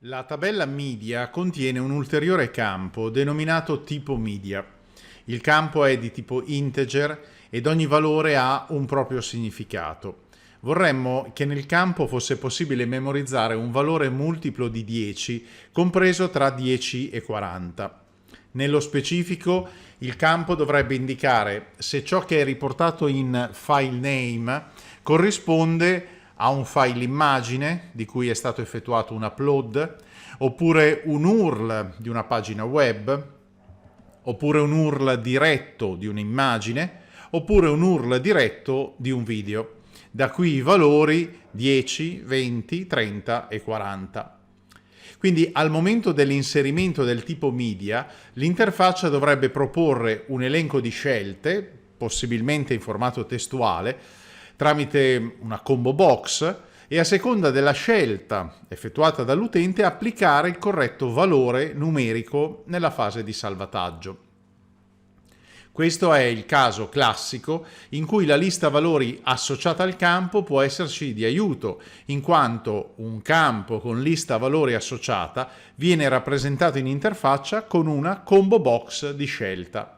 La tabella media contiene un ulteriore campo denominato tipo media. Il campo è di tipo integer ed ogni valore ha un proprio significato. Vorremmo che nel campo fosse possibile memorizzare un valore multiplo di 10, compreso tra 10 e 40. Nello specifico, il campo dovrebbe indicare se ciò che è riportato in file name corrisponde a un file immagine di cui è stato effettuato un upload, oppure un URL di una pagina web, oppure un URL diretto di un'immagine, oppure un URL diretto di un video. Da qui i valori 10, 20, 30 e 40. Quindi al momento dell'inserimento del tipo media, l'interfaccia dovrebbe proporre un elenco di scelte, possibilmente in formato testuale, tramite una combo box, e a seconda della scelta effettuata dall'utente applicare il corretto valore numerico nella fase di salvataggio. Questo è il caso classico in cui la lista valori associata al campo può esserci di aiuto, in quanto un campo con lista valori associata viene rappresentato in interfaccia con una combo box di scelta.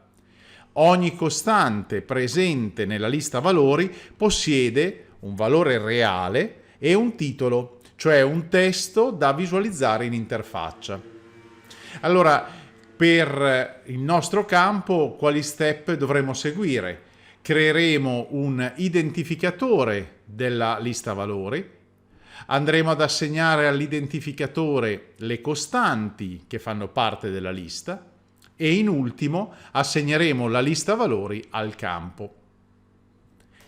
Ogni costante presente nella lista valori possiede un valore reale e un titolo, cioè un testo da visualizzare in interfaccia. Allora, per il nostro campo, quali step dovremo seguire? Creeremo un identificatore della lista valori, andremo ad assegnare all'identificatore le costanti che fanno parte della lista e in ultimo assegneremo la lista valori al campo.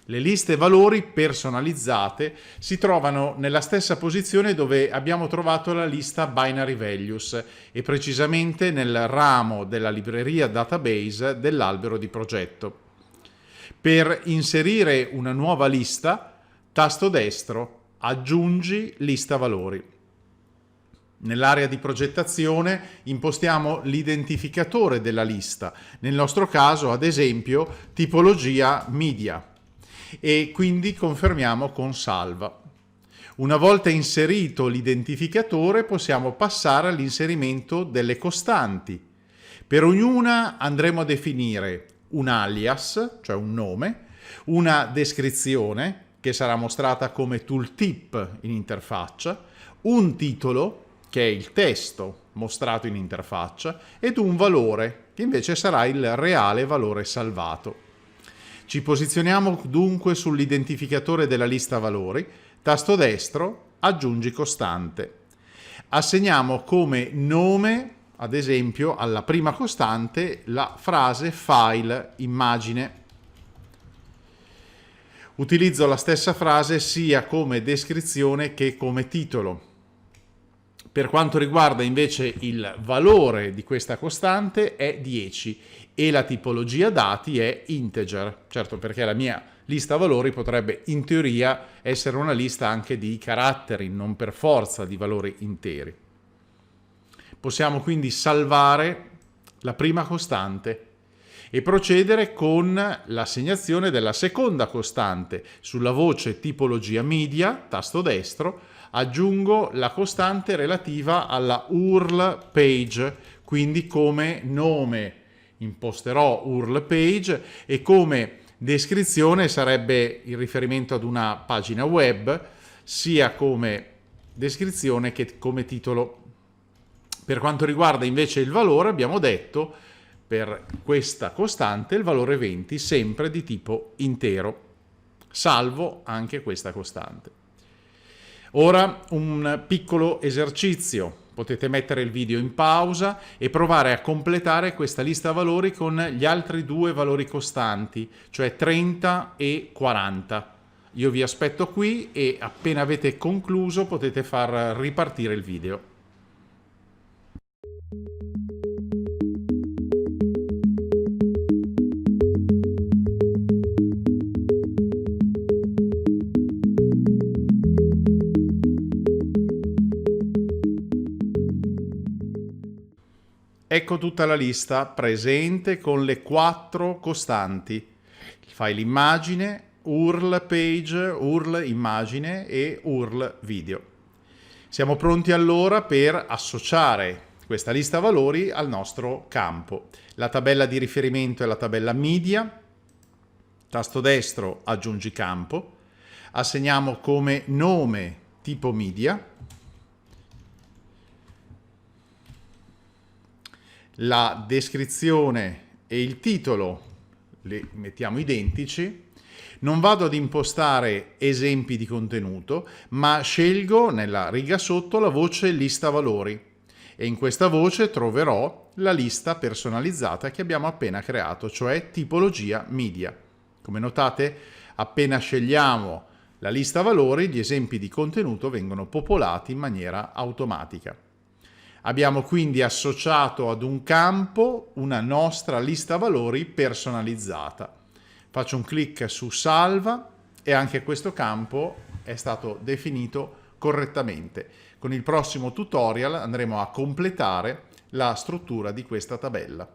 Le liste valori personalizzate si trovano nella stessa posizione dove abbiamo trovato la lista binary values e precisamente nel ramo della libreria database dell'albero di progetto. Per inserire una nuova lista, tasto destro, aggiungi lista valori. Nell'area di progettazione impostiamo l'identificatore della lista, nel nostro caso ad esempio tipologia media, e quindi confermiamo con salva. Una volta inserito l'identificatore possiamo passare all'inserimento delle costanti. Per ognuna andremo a definire un alias, cioè un nome, una descrizione che sarà mostrata come tooltip in interfaccia, un titolo che è il testo mostrato in interfaccia ed un valore che invece sarà il reale valore salvato. Ci posizioniamo dunque sull'identificatore della lista valori, tasto destro, aggiungi costante. Assegniamo come nome, ad esempio, alla prima costante la frase file immagine. Utilizzo la stessa frase sia come descrizione che come titolo. Per quanto riguarda invece il valore di questa costante è 10 e la tipologia dati è integer, certo perché la mia lista valori potrebbe in teoria essere una lista anche di caratteri, non per forza di valori interi. Possiamo quindi salvare la prima costante e procedere con l'assegnazione della seconda costante. Sulla voce tipologia media, tasto destro, aggiungo la costante relativa alla URL page, quindi come nome imposterò URL page e come descrizione sarebbe il riferimento ad una pagina web, sia come descrizione che come titolo. Per quanto riguarda invece il valore, abbiamo detto per questa costante il valore 20 sempre di tipo intero. Salvo anche questa costante. Ora un piccolo esercizio. Potete mettere il video in pausa e provare a completare questa lista valori con gli altri due valori costanti, cioè 30 e 40. Io vi aspetto qui e appena avete concluso potete far ripartire il video. Ecco tutta la lista presente con le 4 costanti: il file immagine, URL page, URL immagine e URL video. Siamo pronti allora per associare questa lista valori al nostro campo. La tabella di riferimento è la tabella media, tasto destro aggiungi campo, assegniamo come nome tipo media, la descrizione e il titolo li mettiamo identici. Non vado ad impostare esempi di contenuto, ma scelgo nella riga sotto la voce lista valori e in questa voce troverò la lista personalizzata che abbiamo appena creato, cioè tipologia media. Come notate, appena scegliamo la lista valori, gli esempi di contenuto vengono popolati in maniera automatica. Abbiamo quindi associato ad un campo una nostra lista valori personalizzata. Faccio un clic su salva e anche questo campo è stato definito correttamente. Con il prossimo tutorial andremo a completare la struttura di questa tabella.